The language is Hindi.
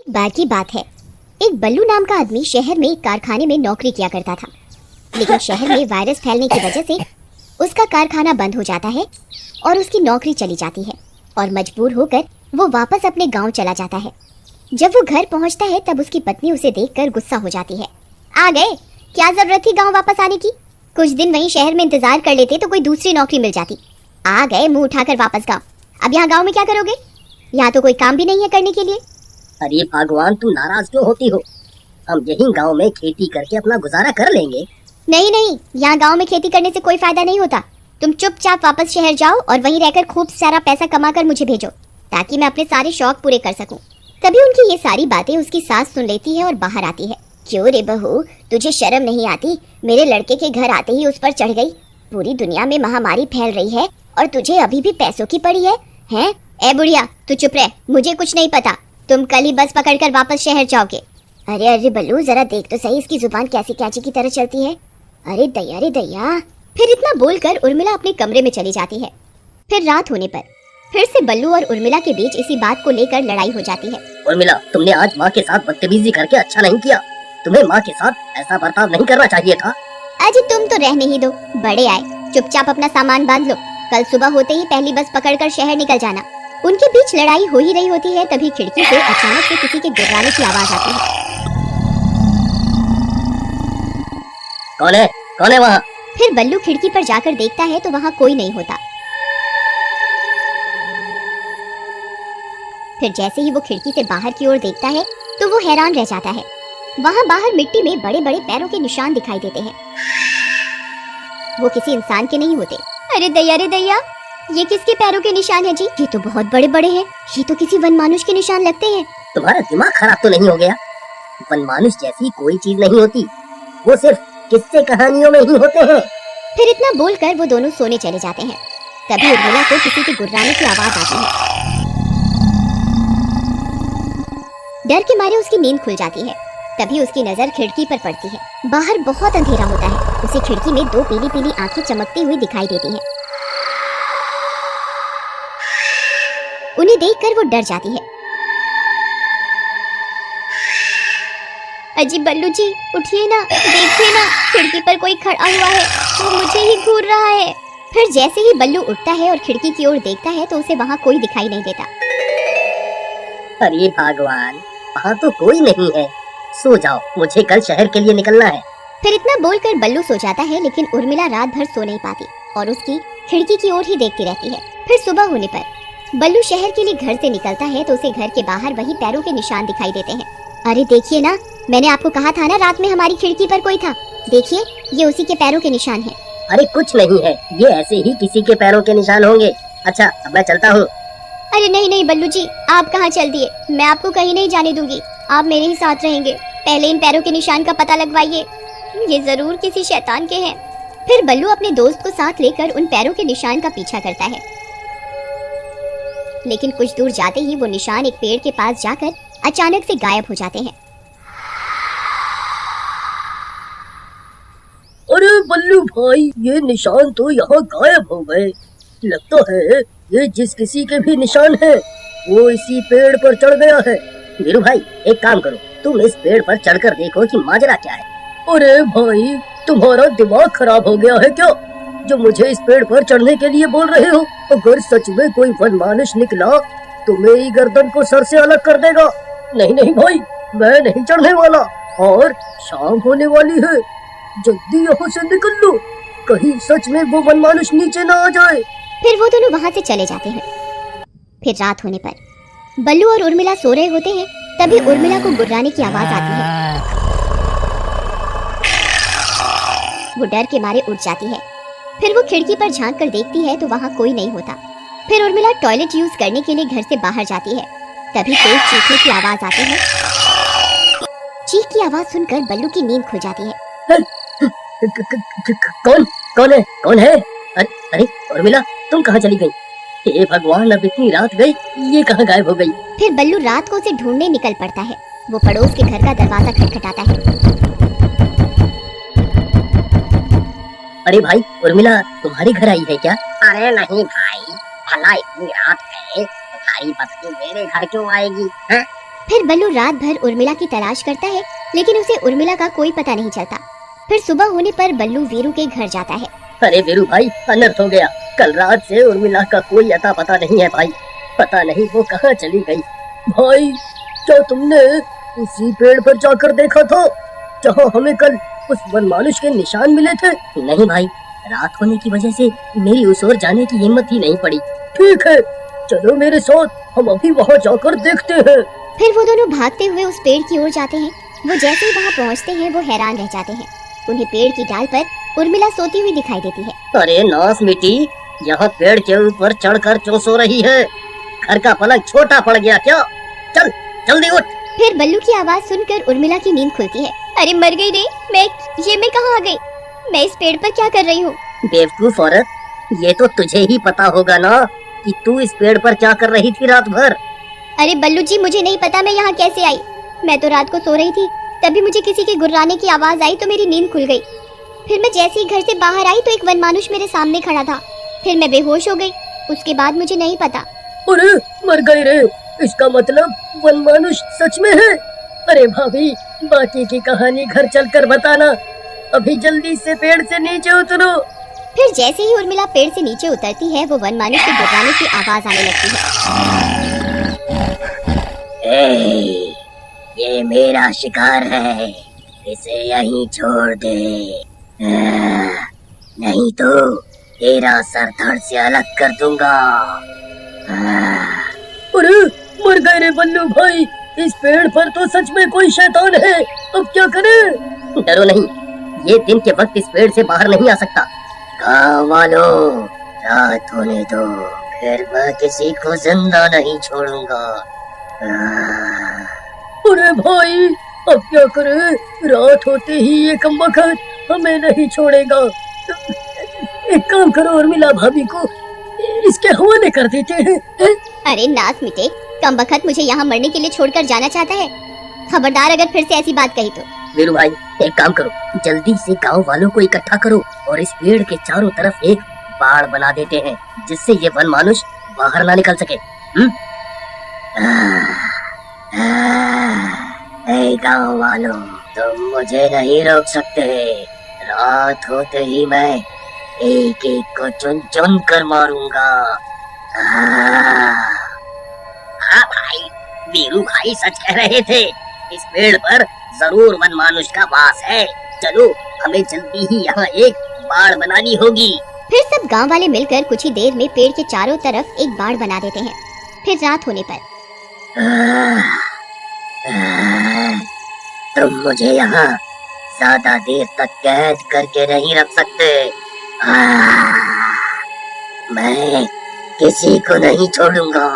बार की बात है, एक बल्लू नाम का आदमी शहर में एक कारखाने में नौकरी किया करता था। लेकिन शहर में वायरस फैलने की वजह से उसका कारखाना बंद हो जाता है और उसकी नौकरी चली जाती है और मजबूर होकर वो वापस अपने गांव चला जाता है। जब वो घर पहुंचता है तब उसकी पत्नी उसे देखकर गुस्सा हो जाती है। आ गए, क्या जरूरत थी गांव वापस आने की? कुछ दिन वहीं शहर में इंतजार कर लेते तो कोई दूसरी नौकरी मिल जाती। आ गए मुंह उठाकर वापस गांव। अब यहाँ गांव में क्या करोगे? यहाँ तो कोई काम भी नहीं है करने के लिए। अरे भगवान, तुम नाराज क्यों होती हो? हम यहीं गांव में खेती करके अपना गुजारा कर लेंगे। नहीं नहीं, यहाँ गांव में खेती करने से कोई फायदा नहीं होता। तुम चुपचाप वापस शहर जाओ और वहीं रहकर खूब सारा पैसा कमाकर मुझे भेजो ताकि मैं अपने सारे शौक पूरे कर सकूं। तभी उनकी ये सारी बातें उसकी सास सुन लेती है और बाहर आती है। क्यों रे बहू, तुझे शर्म नहीं आती? मेरे लड़के के घर आते ही उस पर चढ़ गई। पूरी दुनिया में महामारी फैल रही है और तुझे अभी भी पैसों की पड़ी है? हैं? ए बुढ़िया, तू चुप रह, मुझे कुछ नहीं पता। तुम कल ही बस पकड़कर वापस शहर जाओगे। अरे अरे बल्लू, जरा देख तो सही इसकी जुबान कैसी कैची की तरह चलती है। अरे दैया रे दैया। फिर इतना बोलकर उर्मिला अपने कमरे में चली जाती है। फिर रात होने पर फिर से बल्लू और उर्मिला के बीच इसी बात को लेकर लड़ाई हो जाती है। उर्मिला, तुमने आज माँ के साथ बदतमीजी करके अच्छा नहीं किया। तुम्हें माँ के साथ ऐसा बर्ताव नहीं करना चाहिए था। अजी तुम तो रहने ही दो, बड़े आए, चुपचाप अपना सामान बांध लो। कल सुबह होते ही पहली बस पकड़कर शहर निकल जाना। उनके बीच लड़ाई हो ही रही होती है, तभी खिड़की से अचानक से किसी के गुर्राने की आवाज आती है। कौन है? कौन है वहाँ? फिर बल्लू खिड़की पर जाकर देखता है तो वहाँ कोई नहीं होता। फिर जैसे ही वो खिड़की से बाहर की ओर देखता है तो वो हैरान रह जाता है। वहाँ बाहर मिट्टी में बड़े बड़े पैरों के निशान दिखाई देते हैं। वो किसी इंसान के नहीं होते। अरे दैया, ये किसके पैरों के निशान है जी? ये तो बहुत बड़े बड़े हैं। ये तो किसी वनमानुष के निशान लगते हैं। तुम्हारा दिमाग खराब तो नहीं हो गया? वनमानुष जैसी कोई चीज नहीं होती, वो सिर्फ किस्से कहानियों में ही होते हैं। फिर इतना बोलकर वो दोनों सोने चले जाते हैं। तभी उर्मिला को किसी के गुर्राने की आवाज आती है। डर के मारे उसकी नींद खुल जाती है। तभी उसकी नजर खिड़की पर पड़ती है। बाहर बहुत अंधेरा होता है। उसे खिड़की में दो पीली पीली आंखें चमकती हुई दिखाई देती हैं। उन्हें देखकर वो डर जाती है। अजी बल्लू जी, उठिए ना, देखिए ना, खिड़की पर कोई खड़ा हुआ है, वो मुझे ही घूर रहा है। फिर जैसे ही बल्लू उठता है और खिड़की की ओर देखता है तो उसे वहाँ कोई दिखाई नहीं देता। अरे भगवान, वहाँ तो कोई नहीं है। सो जाओ, मुझे कल शहर के लिए निकलना है। फिर इतना बोलकर बल्लू सो जाता है, लेकिन उर्मिला रात भर सो नहीं पाती और उसकी खिड़की की ओर ही देखती रहती है। फिर सुबह होने पर बल्लू शहर के लिए घर से निकलता है तो उसे घर के बाहर वही पैरों के निशान दिखाई देते हैं। अरे देखिए ना, मैंने आपको कहा था ना रात में हमारी खिड़की पर कोई था। देखिए, ये उसी के पैरों के निशान हैं। अरे कुछ नहीं है, ये ऐसे ही किसी के पैरों के निशान होंगे। अच्छा, अब मैं चलता हूँ। अरे नहीं नहीं बल्लू जी, आप कहाँ चल दिए? मैं आपको कहीं नहीं जाने दूंगी, आप मेरे ही साथ रहेंगे। पहले इन पैरों के निशान का पता लगवाइए, ये जरूर किसी शैतान के हैं। फिर बल्लू अपने दोस्त को साथ लेकर उन पैरों के निशान का पीछा करता है। लेकिन कुछ दूर जाते ही वो निशान एक पेड़ के पास जाकर अचानक से गायब हो जाते हैं। अरे बल्लू भाई, ये निशान तो यहाँ गायब हो गए। लगता है ये जिस किसी के भी निशान है वो इसी पेड़ पर चढ़ गया है। वीरू भाई, एक काम करो, तुम इस पेड़ पर चढ़कर देखो कि माजरा क्या है। अरे भाई, तुम्हारा दिमाग खराब हो गया है क्या, जो मुझे इस पेड़ पर चढ़ने के लिए बोल रहे हो? अगर सच में कोई वनमानुष निकला तो मेरी गर्दन को सर से अलग कर देगा। नहीं नहीं भाई, मैं नहीं चढ़ने वाला। और शाम होने वाली है, जल्दी यहाँ से निकल लो, कहीं सच में वो वनमानुष नीचे ना आ जाए। फिर वो दोनों वहाँ से चले जाते हैं। फिर रात होने पर बल्लू और उर्मिला सो रहे होते हैं। तभी उर्मिला को गुर्राने की आवाज आती है। वो डर के मारे उठ जाती है। फिर वो खिड़की पर झांक कर देखती है तो वहाँ कोई नहीं होता। फिर उर्मिला टॉयलेट यूज करने के लिए घर से बाहर जाती है। तभी तेज चीखने की आवाज आती है। चीख की आवाज सुनकर बल्लू की नींद खुल जाती है। कौन है? अरे उर्मिला, तुम कहाँ चली गई? हे भगवान, अब इतनी रात गई, ये कहाँ गायब हो गई? फिर बल्लू रात को उसे ढूंढने निकल पड़ता है। वो पड़ोस के घर का दरवाजा खटखटाता है। अरे भाई, उर्मिला तुम्हारे घर आई है क्या? अरे नहीं भाई, भला इतनी रात है, तुम्हारी बस्ती मेरे घर क्यों आएगी? फिर बल्लू रात भर उर्मिला की तलाश करता है, लेकिन उसे उर्मिला का कोई पता नहीं चलता। फिर सुबह होने पर बल्लू वीरू के घर जाता है। अरे वीरू भाई, अनर्थ हो गया। कल रात से उर्मिला का कोई अता पता नहीं है भाई। पता नहीं वो कहाँ चली गई। भाई, क्या तुमने उसी पेड़ पर जाकर देखा था जहाँ हमें कल उस वनमानुष के निशान मिले थे? नहीं भाई, रात होने की वजह से मेरी उस ओर जाने की हिम्मत ही नहीं पड़ी। ठीक है, चलो मेरे साथ, हम अभी वहाँ जाकर देखते हैं। फिर वो दोनों भागते हुए उस पेड़ की ओर जाते हैं। वो जैसे ही वहाँ पहुँचते हैं वो हैरान रह जाते हैं। उन्हें पेड़ की डाल पर उर्मिला सोती हुई दिखाई देती है। अरे नास मिट्टी, यहाँ पेड़ के ऊपर चढ़कर क्यों सो रही है? घर का पलंग छोटा पड़ गया क्या? चल जल्दी उठ। फिर बल्लू की आवाज सुनकर उर्मिला की नींद खुलती है। अरे मर गई रे, मैं कहाँ आ गई? मैं इस पेड़ पर क्या कर रही हूँ? बेवकूफ औरत, ये तो तुझे ही पता होगा ना कि तू इस पेड़ पर क्या कर रही थी रात भर। अरे बल्लू जी, मुझे नहीं पता मैं यहाँ कैसे आई। मैं तो रात को सो रही थी, तभी मुझे किसी के गुर्राने की आवाज आई तो मेरी नींद खुल गई। फिर मैं जैसे ही घर से बाहर आई तो एक वनमानुष मेरे सामने खड़ा था। फिर मैं बेहोश हो गई। उसके बाद मुझे नहीं पता। अरे मर गई रे, इसका मतलब वनमानुष सच में है? अरे भाभी, बाकी की कहानी घर चलकर बताना। अभी जल्दी से पेड़ से नीचे उतरो। फिर जैसे ही उर्मिला पेड़ से नीचे उतरती है वो वनमानुष के गुर्राने की आवाज आने लगती है। ये मेरा शिकार है, इसे यहीं छोड़ दे, नहीं तो तेरा सर धड़ से अलग कर दूंगा। अरे मर गए रे बल्लू भाई, इस पेड़ पर तो सच में कोई शैतान है। अब क्या करें? डरो नहीं, ये दिन के वक्त इस पेड़ से बाहर नहीं आ सकता। गाँव वालों, रात होने दो, फिर मैं किसी को जिंदा नहीं छोड़ूंगा। अरे भाई, अब क्या करें? रात होते ही ये कमबख्त हमें नहीं छोड़ेगा। एक काम करो, उर्मिला भाभी को इसके हवाले कर देते हैं। अरे नास मिटे, कमबख्त मुझे यहाँ मरने के लिए छोड़कर जाना चाहता है। खबरदार अगर फिर से ऐसी बात कही तो। वीरू भाई, एक काम करो, जल्दी से गांव वालों को इकट्ठा करो और इस पेड़ के चारों तरफ एक बाड़ बना देते हैं, जिससे ये वनमानुष बाहर ना निकल सके। गांव वालों, तुम मुझे नहीं रोक सकते। रात होते ही मैं एक एक को चुन चुन कर मारूंगा। हाँ भाई, वीरू भाई सच कह रहे थे। इस पेड़ पर जरूर वनमानुष का वास है। चलो, हमें जल्दी ही यहाँ एक बाड़ बनानी होगी। फिर सब गांव वाले मिलकर कुछ ही देर में पेड़ के चारों तरफ एक बाड़ बना देते हैं। फिर रात होने पर तुम मुझे यहाँ ज्यादा देर तक कैद करके नहीं रख सकते। मैं किसी को नहीं छोड़ूंगा।